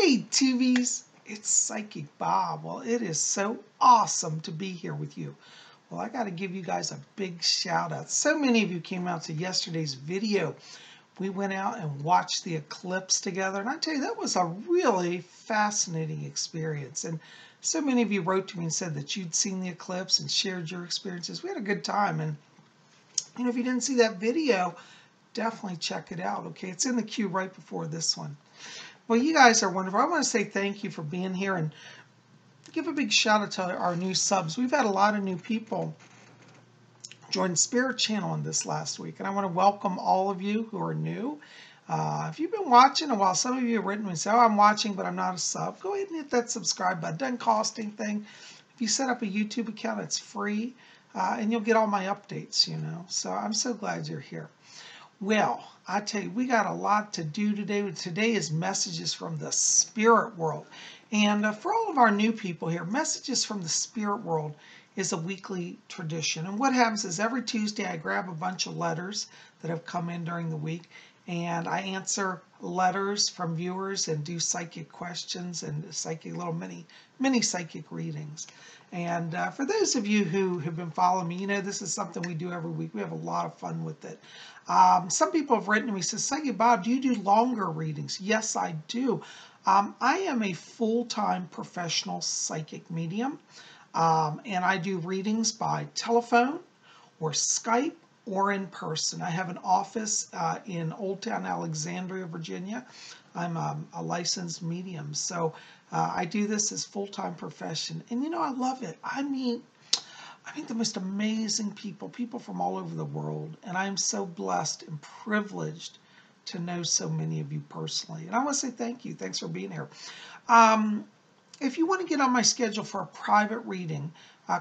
Hey, Tubies, it's Psychic Bob. Well, it is so awesome to be here with you. Well, I got to give you guys a big shout out. So many of you came out to yesterday's video. We went out and watched the eclipse together, and I tell you, that was a really fascinating experience. And so many of you wrote to me and said that you'd seen the eclipse and shared your experiences. We had a good time, and if you didn't see that video, definitely check it out. Okay, it's in the queue right before this one. Well, you guys are wonderful. I want to say thank you for being here and give a big shout out to our new subs. We've had a lot of new people join Spirit Channel in this last week, and I want to welcome all of you who are new. If you've been watching a while, some of you have written me and said, "Oh, I'm watching, but I'm not a sub." Go ahead and hit that subscribe button. It doesn't cost anything. If you set up a YouTube account, it's free, and you'll get all my updates, So I'm so glad you're here. Well, I tell you, we got a lot to do today. Today is Messages from the Spirit World. And for all of our new people here, Messages from the Spirit World is a weekly tradition. And what happens is every Tuesday I grab a bunch of letters that have come in during the week, and I answer letters from viewers and do psychic questions and psychic little mini psychic readings. And for those of you who have been following me, this is something we do every week. We have a lot of fun with it. Some people have written to me, says, "Psychic Bob, do you do longer readings?" Yes, I do. I am a full-time professional psychic medium, and I do readings by telephone or Skype or in person. I have an office in Old Town Alexandria, Virginia. I'm a licensed medium, so I do this as full-time profession, and I love it. I meet the most amazing people from all over the world, and I am so blessed and privileged to know so many of you personally. And I want to say thank you. Thanks for being here. If you want to get on my schedule for a private reading,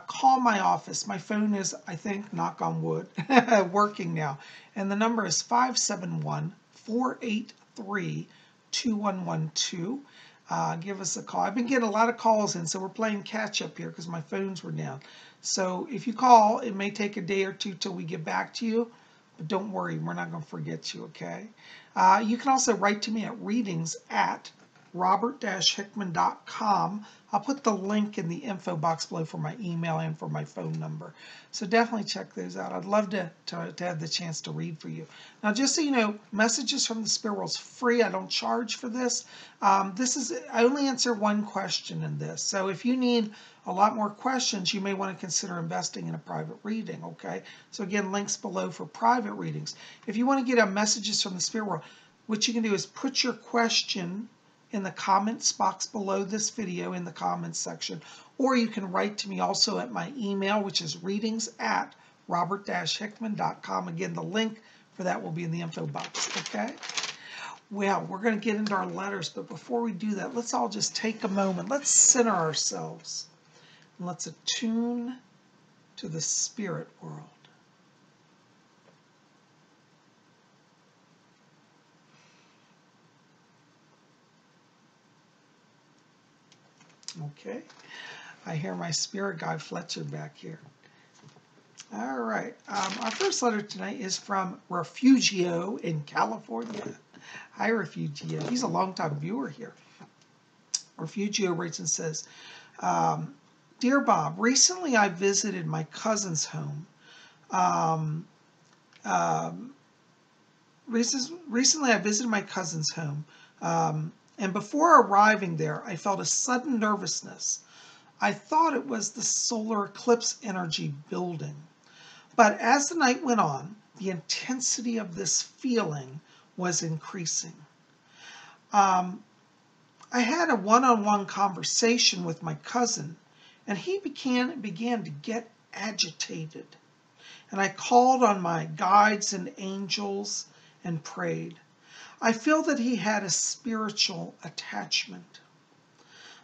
call my office. My phone is, I think, knock on wood, working now. And the number is 571-483-2112. Give us a call. I've been getting a lot of calls in, so we're playing catch up here because my phones were down. So if you call, it may take a day or two till we get back to you, but don't worry, we're not going to forget you, okay? You can also write to me at readings@robert-hickman.com. I'll put the link in the info box below for my email and for my phone number. So definitely check those out. I'd love to have the chance to read for you. Now, just so you know, Messages from the Spirit World is free. I don't charge for this. I only answer one question in this. So if you need a lot more questions, you may want to consider investing in a private reading, okay? So again, links below for private readings. If you want to get a Messages from the Spirit World, what you can do is put your question in the comments box below this video in the comments section, or you can write to me also at my email, which is readings@robert-hickman.com. Again, the link for that will be in the info box, okay? Well, we're going to get into our letters, but before we do that, let's all just take a moment. Let's center ourselves, and let's attune to the spirit world. Okay, I hear my spirit guide Fletcher back here. All right, our first letter tonight is from Refugio in California. Hi, Refugio. He's a longtime viewer here. Refugio writes and says, "Dear Bob, recently I visited my cousin's home. Recently I visited my cousin's home. And before arriving there, I felt a sudden nervousness. I thought it was the solar eclipse energy building. But as the night went on, the intensity of this feeling was increasing. I had a one-on-one conversation with my cousin, and he began to get agitated. And I called on my guides and angels and prayed. I feel that he had a spiritual attachment.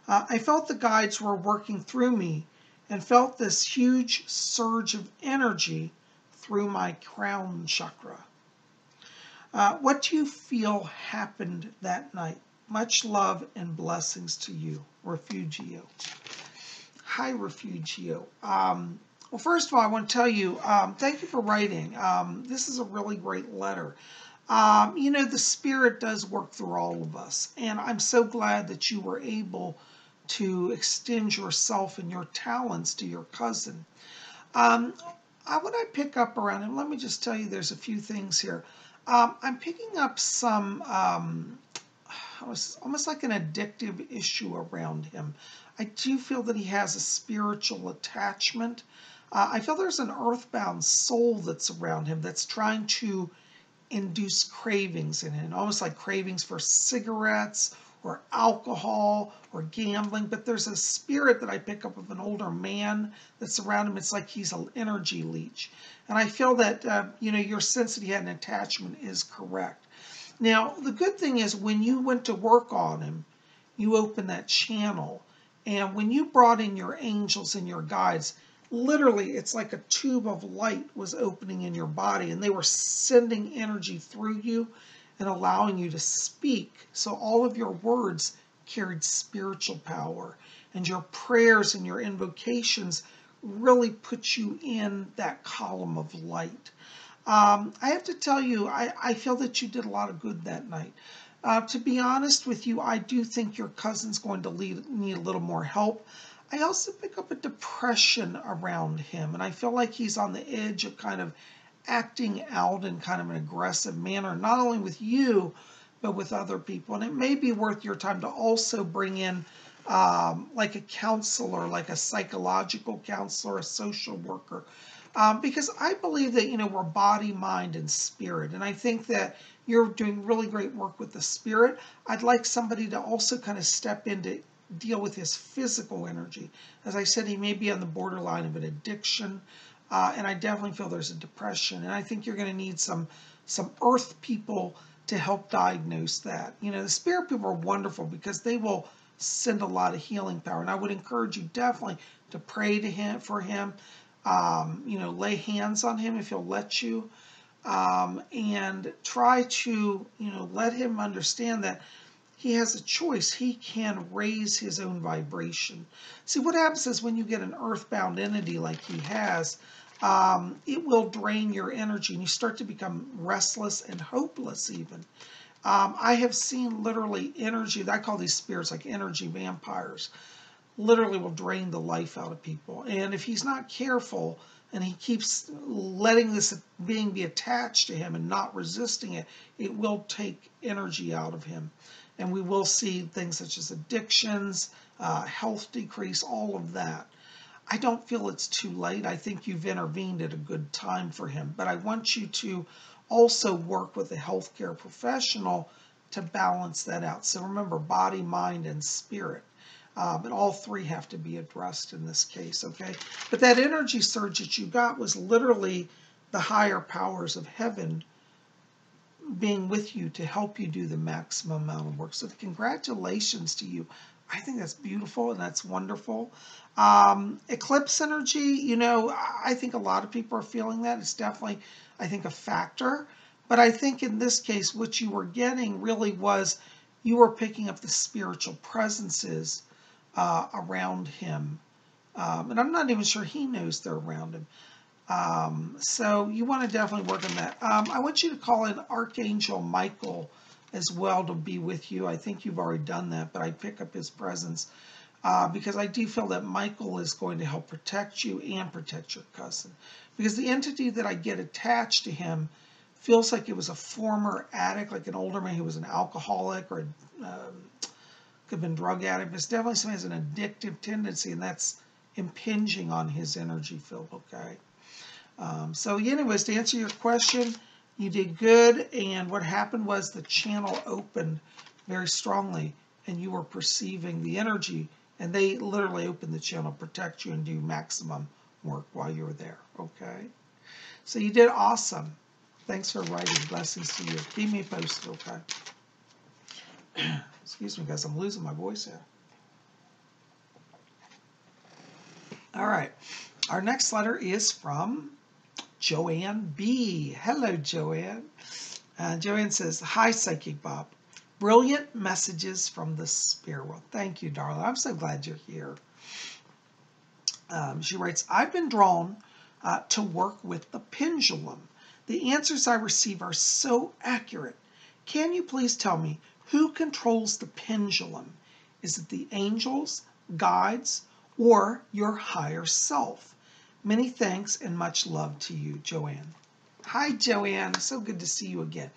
I felt the guides were working through me and felt this huge surge of energy through my crown chakra. What do you feel happened that night? Much love and blessings to you, Refugio." Hi, Refugio. Well, first of all, I want to tell you, thank you for writing. This is a really great letter. You know, the Spirit does work through all of us. And I'm so glad that you were able to extend yourself and your talents to your cousin. What I pick up around him, let me just tell you, there's a few things here. I'm picking up some almost like an addictive issue around him. I do feel that he has a spiritual attachment. I feel there's an earthbound soul that's around him that's trying to induce cravings in him, almost like cravings for cigarettes or alcohol or gambling. But there's a spirit that I pick up of an older man that's around him. It's like he's an energy leech. And I feel that, you know, your sense that he had an attachment is correct. Now, the good thing is when you went to work on him, you opened that channel. And when you brought in your angels and your guides, literally it's like a tube of light was opening in your body, and they were sending energy through you and allowing you to speak. So all of your words carried spiritual power, and your prayers and your invocations really put you in that column of light. I have to tell you, I feel that you did a lot of good that night. To be honest with you, I do think your cousin's going to need a little more help. I also pick up a depression around him, and I feel like he's on the edge of kind of acting out in kind of an aggressive manner, not only with you, but with other people. And it may be worth your time to also bring in like a counselor, like a psychological counselor, a social worker, because I believe that, you know, we're body, mind, and spirit. And I think that you're doing really great work with the spirit. I'd like somebody to also kind of step in to deal with his physical energy. As I said, he may be on the borderline of an addiction, and I definitely feel there's a depression. And I think you're going to need some earth people to help diagnose that. You know, the spirit people are wonderful because they will send a lot of healing power. And I would encourage you definitely to pray to him for him. You know, lay hands on him if he'll let you, and try to, you know, let him understand that he has a choice. He can raise his own vibration. See, what happens is when you get an earthbound entity like he has, it will drain your energy, and you start to become restless and hopeless even. I have seen literally energy, I call these spirits like energy vampires, literally will drain the life out of people. And if he's not careful and he keeps letting this being be attached to him and not resisting it, it will take energy out of him. And we will see things such as addictions, health decrease, all of that. I don't feel it's too late. I think you've intervened at a good time for him. But I want you to also work with a healthcare professional to balance that out. So remember, body, mind, and spirit. But all three have to be addressed in this case, okay? But that energy surge that you got was literally the higher powers of heaven being with you to help you do the maximum amount of work. So congratulations to you. I think that's beautiful and that's wonderful. Eclipse energy, you know, I think a lot of people are feeling that. It's definitely, I think, a factor. But I think in this case, what you were getting really was you were picking up the spiritual presences around him. And I'm not even sure he knows they're around him. So you want to definitely work on that. I want you to call in Archangel Michael as well to be with you. I think you've already done that, but I pick up his presence because I do feel that Michael is going to help protect you and protect your cousin. Because the entity that I get attached to him feels like it was a former addict, like an older man who was an alcoholic or could have been drug addict, but it's definitely somebody who has an addictive tendency, and that's impinging on his energy field, okay? So anyways, to answer your question, you did good, and what happened was the channel opened very strongly, and you were perceiving the energy, and they literally opened the channel to protect you and do maximum work while you were there, okay? So you did awesome. Thanks for writing. Blessings to you. Keep me posted, okay? Excuse me, guys. I'm losing my voice here. All right. Our next letter is from Joanne B. Hello, Joanne. Joanne says, hi, Psychic Bob. Brilliant messages from the spirit world. Thank you, darling. I'm so glad you're here. She writes, I've been drawn to work with the pendulum. The answers I receive are so accurate. Can you please tell me who controls the pendulum? Is it the angels, guides, or your higher self? Many thanks and much love to you, Joanne. Hi, Joanne. So good to see you again.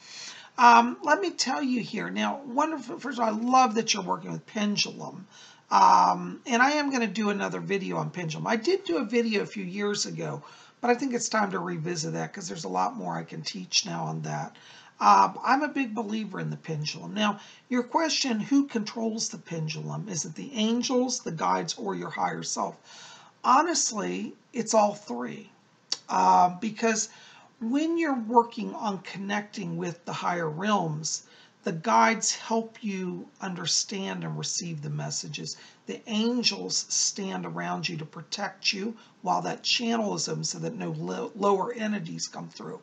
Let me tell you here. Now, wonderful. First of all, I love that you're working with pendulum. And I am going to do another video on pendulum. I did do a video a few years ago, but I think it's time to revisit that because there's a lot more I can teach now on that. I'm a big believer in the pendulum. Now, your question, who controls the pendulum? Is it the angels, the guides, or your higher self? Honestly, it's all three. Because when you're working on connecting with the higher realms, the guides help you understand and receive the messages. The angels stand around you to protect you while that channel is open so that no lower entities come through.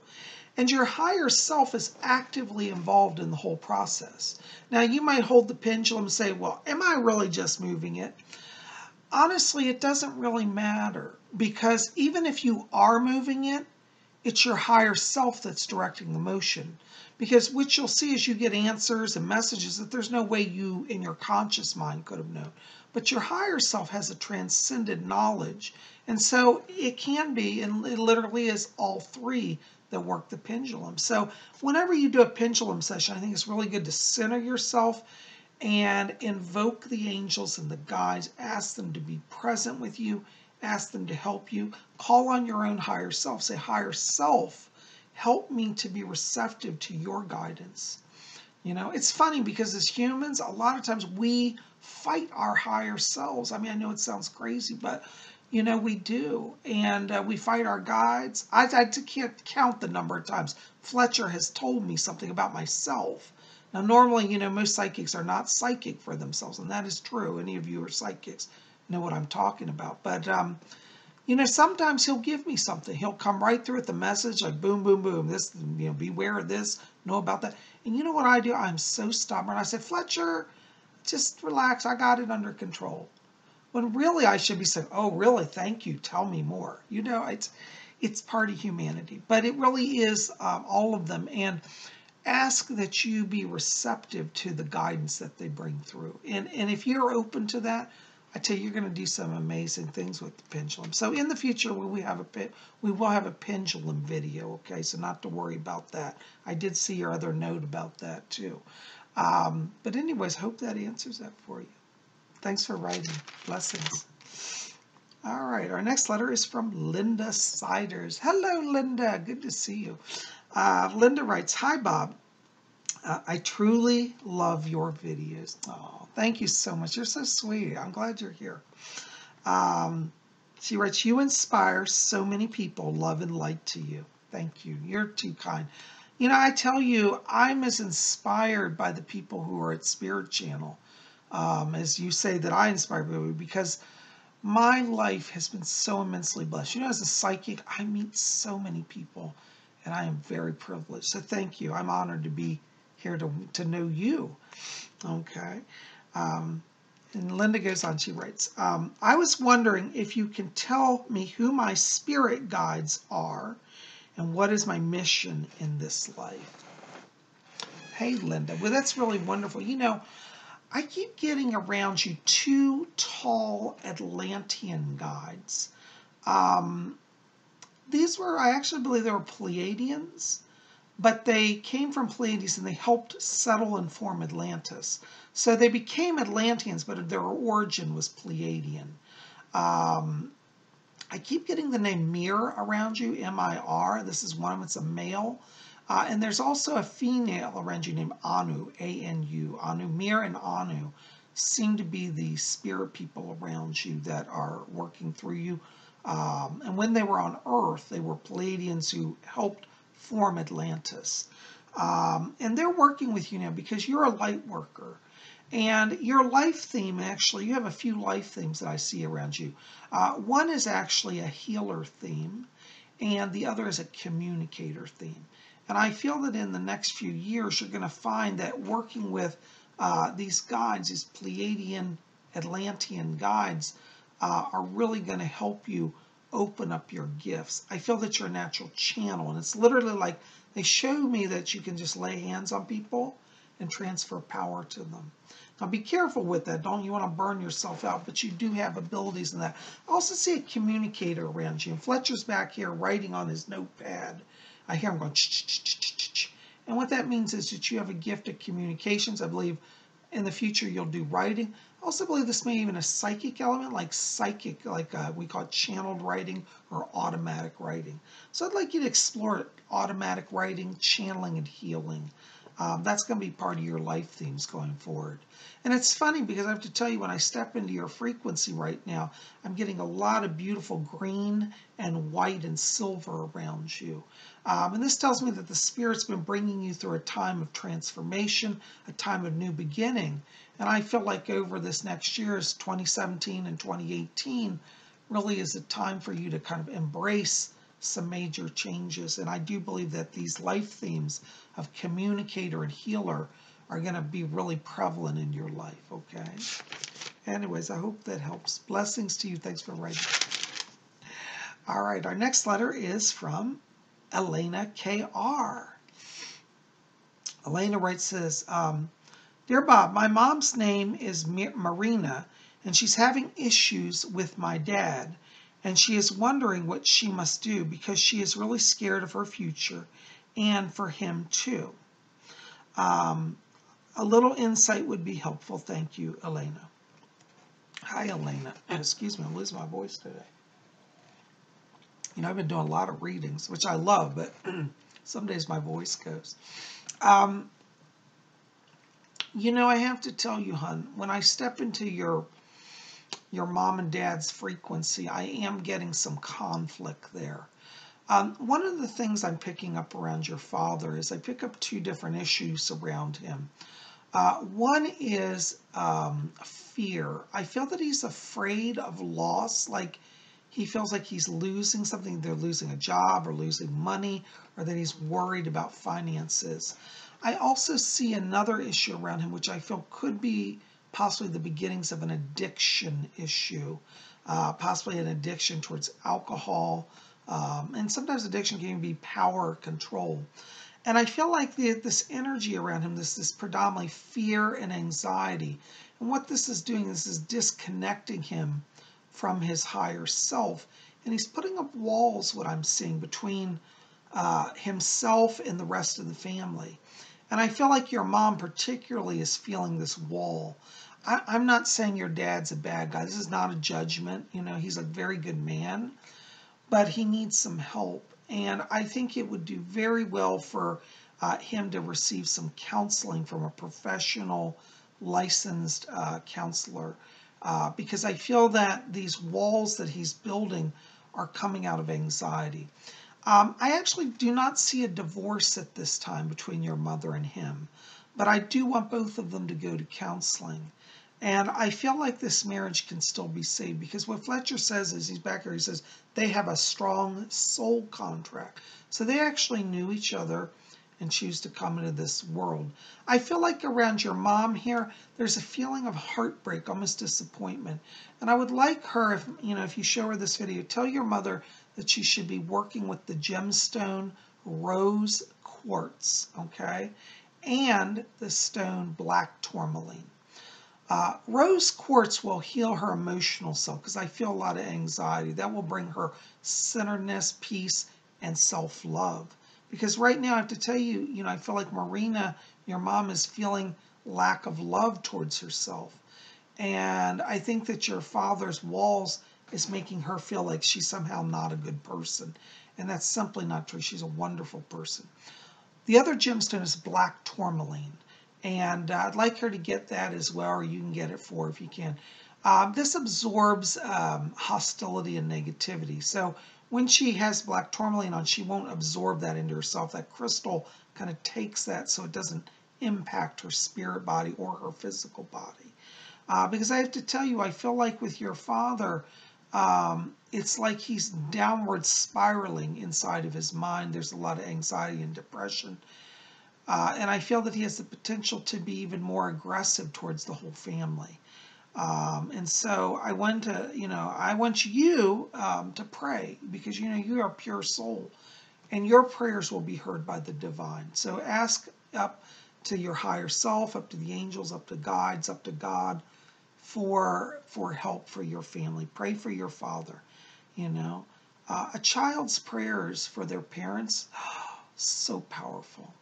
And your higher self is actively involved in the whole process. Now, you might hold the pendulum and say, well, am I really just moving it? Honestly, it doesn't really matter, because even if you are moving it, it's your higher self that's directing the motion. Because what you'll see is you get answers and messages that there's no way you in your conscious mind could have known. But your higher self has a transcendent knowledge. And so it can be, and it literally is all three that work the pendulum. So whenever you do a pendulum session, I think it's really good to center yourself and invoke the angels and the guides. Ask them to be present with you. Ask them to help you. Call on your own higher self. Say, higher self, help me to be receptive to your guidance. You know, it's funny because as humans, a lot of times we fight our higher selves. I mean, I know it sounds crazy, but, you know, we do. And we fight our guides. I can't count the number of times Fletcher has told me something about myself. Now, normally, you know, most psychics are not psychic for themselves, and that is true. Any of you are psychics know what I'm talking about. But, you know, sometimes he'll give me something. He'll come right through with the message, like boom, boom, boom. This, you know, beware of this, know about that. And you know what I do? I'm so stubborn. I said, Fletcher, just relax. I got it under control. When really I should be saying, oh, really? Thank you. Tell me more. You know, it's part of humanity. But it really is all of them. And ask that you be receptive to the guidance that they bring through. And if you're open to that, I tell you, you're going to do some amazing things with the pendulum. So in the future, we will have a pendulum video, okay? So not to worry about that. I did see your other note about that too. But anyways, hope that answers that for you. Thanks for writing. Blessings. All right, our next letter is from Linda Siders. Hello, Linda. Good to see you. Linda writes, hi, Bob. I truly love your videos. Oh, thank you so much. You're so sweet. I'm glad you're here. She writes, you inspire so many people. Love and light to you. Thank you. You're too kind. You know, I tell you, I'm as inspired by the people who are at Spirit Channel as you say that I inspire people, because my life has been so immensely blessed. You know, as a psychic, I meet so many people, and I am very privileged. So thank you. I'm honored to be here to know you. Okay. And Linda goes on, she writes, I was wondering if you can tell me who my spirit guides are and what is my mission in this life. Hey, Linda. Well, that's really wonderful. You know, I keep getting around you two tall Atlantean guides. These were, I actually believe they were Pleiadians, but they came from Pleiades and they helped settle and form Atlantis. So they became Atlanteans, but their origin was Pleiadian. I keep getting the name Mir around you, M-I-R. This is one of them. It's a male. And there's also a female around you named Anu, A-N-U. Anu, Mir and Anu seem to be the spirit people around you that are working through you. And when they were on Earth, they were Pleiadians who helped form Atlantis. And they're working with you now because you're a light worker. And your life theme, actually, you have a few life themes that I see around you. One is actually a healer theme, and the other is a communicator theme. And I feel that in the next few years, you're going to find that working with these guides, these Pleiadian, Atlantean guides, are really going to help you open up your gifts. I feel that you're a natural channel, and it's literally like they show me that you can just lay hands on people and transfer power to them. Now be careful with that. Don't you want to burn yourself out, but you do have abilities in that. I also see a communicator around you. And Fletcher's back here writing on his notepad. I hear him going, ch-ch-ch-ch-ch-ch. And what that means is that you have a gift of communications. I believe in the future you'll do writing. I also believe this may even a psychic element, like psychic, like we call it channeled writing or automatic writing. So I'd like you to explore automatic writing, channeling, and healing. That's going to be part of your life themes going forward. And it's funny because I have to tell you, when I step into your frequency right now, I'm getting a lot of beautiful green and white and silver around you. And this tells me that the Spirit's been bringing you through a time of transformation, a time of new beginning. And I feel like over this next year, 2017 and 2018, really is a time for you to kind of embrace some major changes. And I do believe that these life themes of communicator and healer are going to be really prevalent in your life, okay? Anyways, I hope that helps. Blessings to you. Thanks for writing. All right, our next letter is from Elena KR. Elena writes this, Dear Bob, my mom's name is Marina, and she's having issues with my dad, and she is wondering what she must do because she is really scared of her future and for him too. A little insight would be helpful. Thank you, Elena. Hi, Elena. Excuse me, I'm losing my voice today. You know, I've been doing a lot of readings, which I love, but some days my voice goes. You know, I have to tell you, hon, when I step into your mom and dad's frequency, I am getting some conflict there. One of the things I'm picking up around your father is I pick up two different issues around him. One is fear. I feel that he's afraid of loss, like he feels like he's losing something. They're losing a job or losing money, or that he's worried about finances. I also see another issue around him, which I feel could be possibly the beginnings of an addiction issue, possibly an addiction towards alcohol, and sometimes addiction can even be power control. And I feel like this energy around him, this predominantly fear and anxiety. And what this is doing is disconnecting him from his higher self. And he's putting up walls, what I'm seeing, between himself and the rest of the family. And I feel like your mom particularly is feeling this wall. I'm not saying your dad's a bad guy. This is not a judgment. You know, he's a very good man, but he needs some help. And I think it would do very well for him to receive some counseling from a professional, licensed counselor, because I feel that these walls that he's building are coming out of anxiety. I actually do not see a divorce at this time between your mother and him, but I do want both of them to go to counseling. And I feel like this marriage can still be saved, because what Fletcher says is, he's back here, he says they have a strong soul contract. So they actually knew each other and choose to come into this world. I feel like around your mom here, there's a feeling of heartbreak, almost disappointment. And I would like her, if you show her this video, tell your mother that she should be working with the gemstone rose quartz, okay, and the stone black tourmaline. Rose quartz will heal her emotional self, because I feel a lot of anxiety. That will bring her centeredness, peace, and self-love. Because right now, I have to tell you, I feel like Marina, your mom, is feeling lack of love towards herself. And I think that your father's walls is making her feel like she's somehow not a good person. And that's simply not true. She's a wonderful person. The other gemstone is black tourmaline. And I'd like her to get that as well, or you can get it for her if you can. This absorbs hostility and negativity. So when she has black tourmaline on, she won't absorb that into herself. That crystal kind of takes that so it doesn't impact her spirit body or her physical body. Because I have to tell you, I feel like with your father, it's like he's downward spiraling inside of his mind. There's a lot of anxiety and depression. And I feel that he has the potential to be even more aggressive towards the whole family. And so I want to, I want you to pray because, you are a pure soul and your prayers will be heard by the divine. So ask up to your higher self, up to the angels, up to guides, up to God for help for your family. Pray for your father, a child's prayers for their parents, so powerful.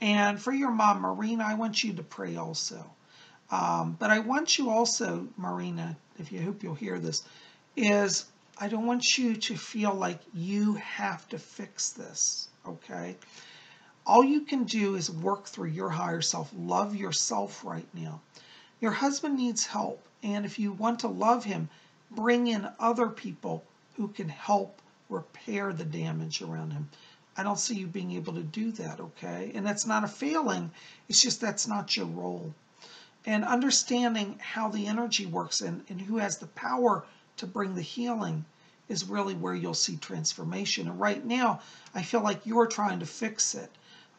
And for your mom, Marina, I want you to pray also. But I want you also, Marina, if you hope you'll hear this, is I don't want you to feel like you have to fix this, okay? All you can do is work through your higher self. Love yourself right now. Your husband needs help, and if you want to love him, bring in other people who can help repair the damage around him. I don't see you being able to do that, okay? And that's not a failing. It's just that's not your role. And understanding how the energy works and who has the power to bring the healing is really where you'll see transformation. And right now, I feel like you're trying to fix it.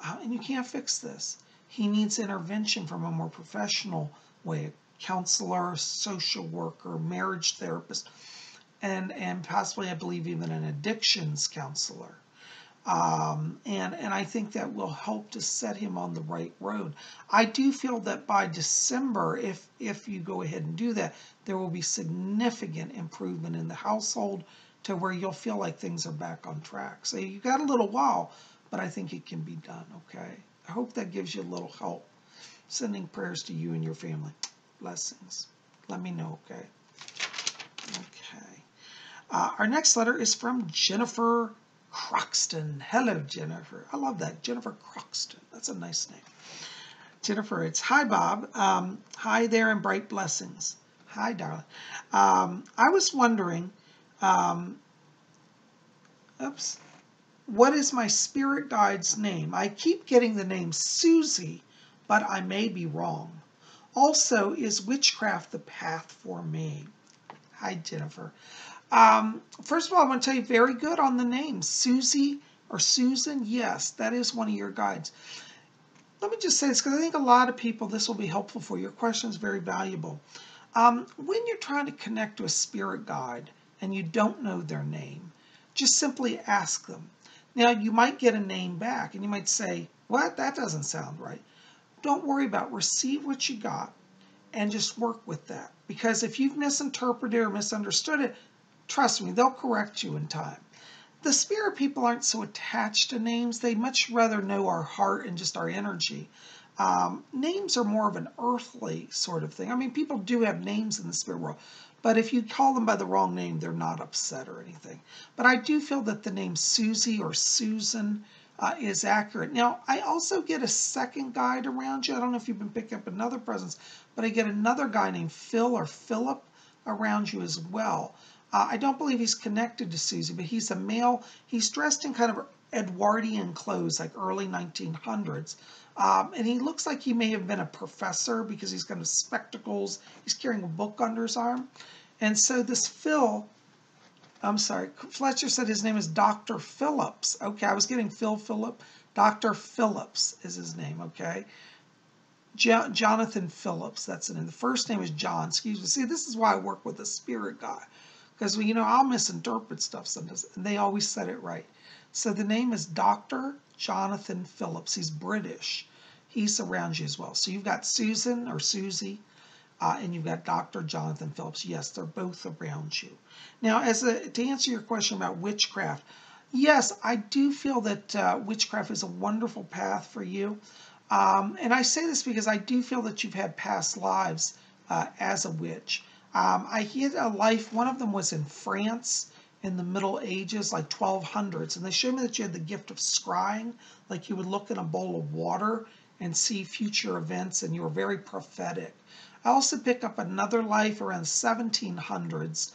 And you can't fix this. He needs intervention from a more professional way, a counselor, social worker, marriage therapist, and possibly, I believe, even an addictions counselor. And I think that will help to set him on the right road. I do feel that by December, if you go ahead and do that, there will be significant improvement in the household to where you'll feel like things are back on track. So you got a little while, but I think it can be done, okay? I hope that gives you a little help. Sending prayers to you and your family. Blessings. Let me know, okay? Okay. Our next letter is from Jennifer Croxton. Hello, Jennifer. I love that. Jennifer Croxton. That's a nice name. Jennifer, it's hi, Bob. Hi there and bright blessings. Hi, darling. I was wondering, what is my spirit guide's name? I keep getting the name Susie, but I may be wrong. Also, is witchcraft the path for me? Hi, Jennifer. First of all, I want to tell you very good on the name. Susie or Susan, yes, that is one of your guides. Let me just say this because I think a lot of people, this will be helpful for you. Your question is very valuable. When you're trying to connect to a spirit guide and you don't know their name, just simply ask them. Now, you might get a name back and you might say, what? That doesn't sound right. Don't worry about it. Receive what you got and just work with that. Because if you've misinterpreted or misunderstood it, trust me, they'll correct you in time. The spirit people aren't so attached to names. They much rather know our heart and just our energy. Names are more of an earthly sort of thing. I mean, people do have names in the spirit world, but if you call them by the wrong name, they're not upset or anything. But I do feel that the name Susie or Susan is accurate. Now, I also get a second guide around you. I don't know if you've been picking up another presence, but I get another guy named Phil or Philip around you as well. I don't believe he's connected to Susie, but he's a male. He's dressed in kind of Edwardian clothes, like early 1900s. And he looks like he may have been a professor because he's got spectacles. He's carrying a book under his arm. And so this Phil, I'm sorry, Fletcher said his name is Dr. Phillips. Okay, I was getting Philip. Dr. Phillips is his name, okay? Jonathan Phillips, that's the name. The first name is John, excuse me. See, this is why I work with a spirit guy. Because, I'll misinterpret stuff sometimes, and they always said it right. So the name is Dr. Jonathan Phillips. He's British. He's around you as well. So you've got Susan or Susie, and you've got Dr. Jonathan Phillips. Yes, they're both around you. Now, to answer your question about witchcraft, yes, I do feel that witchcraft is a wonderful path for you. And I say this because I do feel that you've had past lives as a witch. I had a life, one of them was in France in the Middle Ages, like 1200s, and they showed me that you had the gift of scrying, like you would look in a bowl of water and see future events, and you were very prophetic. I also pick up another life around 1700s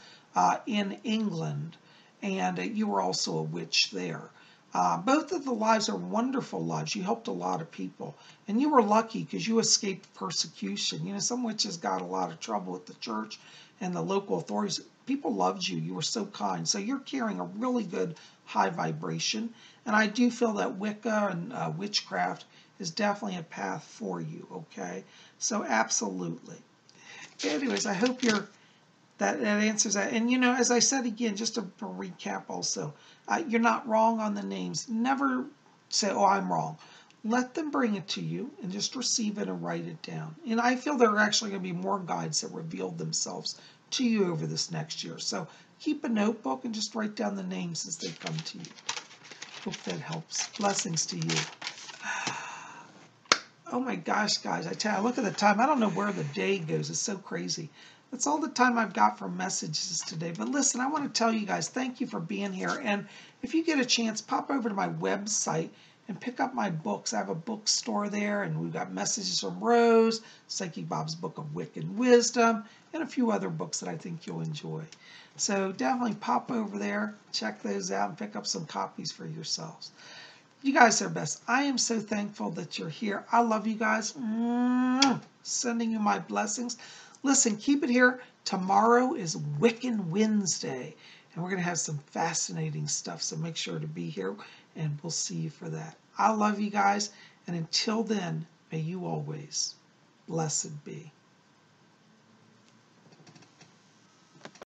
in England, and you were also a witch there. Both of the lives are wonderful lives. You helped a lot of people. And you were lucky because you escaped persecution. Some witches got a lot of trouble with the church and the local authorities. People loved you. You were so kind. So you're carrying a really good high vibration. And I do feel that Wicca and witchcraft is definitely a path for you, okay? So absolutely. anyways, I hope that answers that. And, as I said again, just to recap also, you're not wrong on the names. Never say, oh, I'm wrong. Let them bring it to you and just receive it and write it down. And I feel there are actually going to be more guides that reveal themselves to you over this next year. So keep a notebook and just write down the names as they come to you. Hope that helps. Blessings to you. Oh my gosh, guys, I tell you, look at the time. I don't know where the day goes. It's so crazy. That's all the time I've got for messages today. But listen, I want to tell you guys, thank you for being here. And if you get a chance, pop over to my website and pick up my books. I have a bookstore there, and we've got Messages from Rose, Psychic Bob's Book of Wicked Wisdom, and a few other books that I think you'll enjoy. So definitely pop over there, check those out, and pick up some copies for yourselves. You guys are best. I am so thankful that you're here. I love you guys. Sending you my blessings. Listen, keep it here. Tomorrow is Wiccan Wednesday, and we're going to have some fascinating stuff, so make sure to be here, and we'll see you for that. I love you guys, and until then, may you always blessed be.